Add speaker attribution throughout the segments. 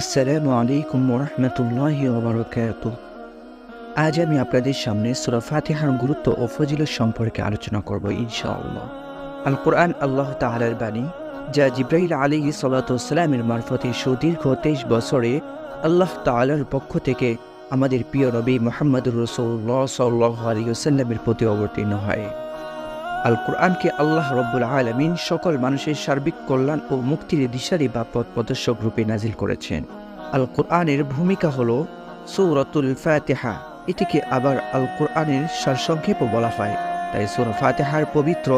Speaker 1: আসসালামু আলাইকুম ওয়া রাহমাতুল্লাহি ওয়া বারাকাতুহু। আজ আমি আপনাদের সামনে সূরা ফাতিহার গুরুত্ব ও ফজিলত সম্পর্কে আলোচনা করব ইনশাআল্লাহ। আল কোরআন আল্লাহ তাআলার বাণী, যা জিবরাইল আলাইহিস সালাতু ওয়াস সালামের মারফতে সুদীর্ঘ 23 বছরে আল্লাহ তাআলার পক্ষ থেকে আমাদের প্রিয় নবী মুহাম্মদুর রাসূলুল্লাহ সাল্লাল্লাহু আলাইহি ওয়াসাল্লামের প্রতি অবতীর্ণ হয়। আল কোরআনকে আল্লাহ রব্বুল আলামিন সকল মানুষের সার্বিক কল্যাণ ও মুক্তির দিশারি বা পথ প্রদর্শক রূপে নাজিল করেছেন। আল কোরআনের ভূমিকা হল সূরাতুল ফাতিহা। এটিকে আবার আল কোরআনের সারসংক্ষেপও বলা হয়। তাই সূরা ফাতিহার পবিত্র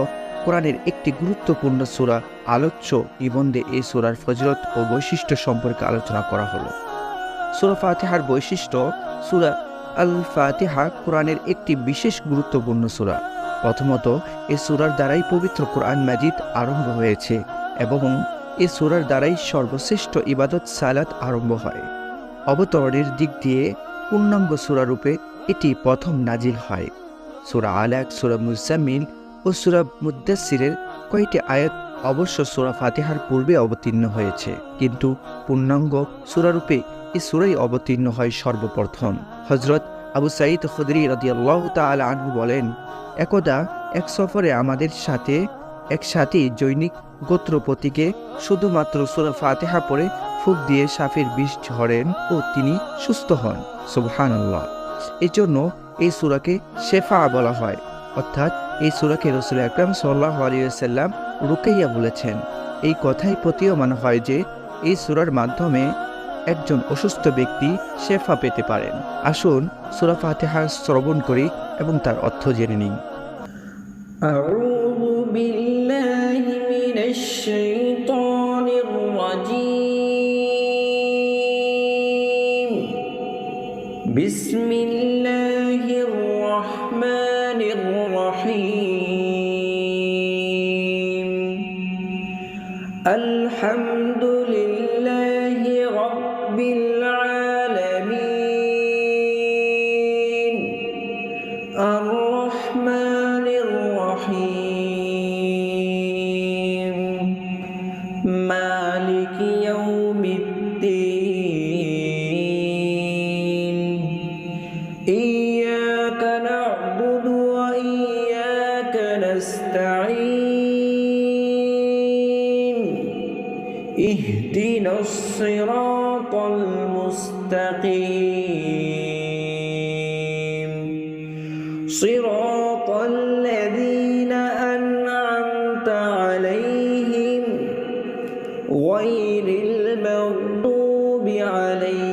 Speaker 1: কোরআনের একটি গুরুত্বপূর্ণ সূরা আলোচ্য নিবন্ধে এই সূরার ফজিলত ও বৈশিষ্ট্য সম্পর্কে আলোচনা করা হলো। সূরা ফাতিহার বৈশিষ্ট্য। সূরা আল ফাতিহা কোরআনের একটি বিশেষ গুরুত্বপূর্ণ সূরা। প্রথমত, এই সূরার দ্বারাই পবিত্র কোরআন মাজিদ আরম্ভ হয়েছে এবং এই সূরার দ্বারাই সর্বশ্রেষ্ঠ ইবাদত সালাত আরম্ভ হয়। অবতরণের দিক দিয়ে পূর্ণাঙ্গ সূরারূপে এটি প্রথম নাজিল হয়। সূরা আলাক, সূরা মুজাম্মিল ও সূরা মুদ্দাসসিরের কয়েকটি আয়াত অবশ্য সূরা ফাতিহার পূর্বে অবতীর্ণ হয়েছে, কিন্তু পূর্ণাঙ্গ সূরারূপে এই সূরাই অবতীর্ণ হয় সর্বপ্রথম। হযরত আবু সাঈদ খুদরি রাদিয়াল্লাহু তাআলা আনহু বলেন, একদা এক সফরে আমাদের সাথে এক সাথী জৈনিক গোত্রপতিকে শুধুমাত্র সূরা ফাতিহা পড়ে ফুঁক দিয়ে সাপের বিষ ঝরেন ও তিনি সুস্থ হন। সুবহানাল্লাহ। এজন্য এই সূরাকে শেফা বলা হয়, অর্থাৎ এই সূরাকে রাসূল আকরাম সাল্লাল্লাহু আলাইহি ওয়াসাল্লাম রুকাইয়া বলেছেন। এই কথাই প্রতীয়মান হয় যে এই সূরার মাধ্যমে একজন অসুস্থ ব্যক্তি শেফা পেতে পারেন। আসুন সূরা ফাতিহা শ্রবণ করি এবং তার অর্থ জেনে নিই।
Speaker 2: আউযু বিল্লাহি মিনাশ শাইতানির রাজীম। বিসমিল্লাহির রাহমানির রহিম। আলহামদুলিল্লাহি রাব্বিল আলামিন। আর রহমানির রহিম। মালিকি ইয়াউমিদ্দিন। ইয়্যাকা না'বুদু ওয়া ইয়্যাকা নাস্তাঈন। ইহদিনাস সিরাতাল মুস্তাকিম। صراط الذين أنعمت عليهم غير المغضوب عليهم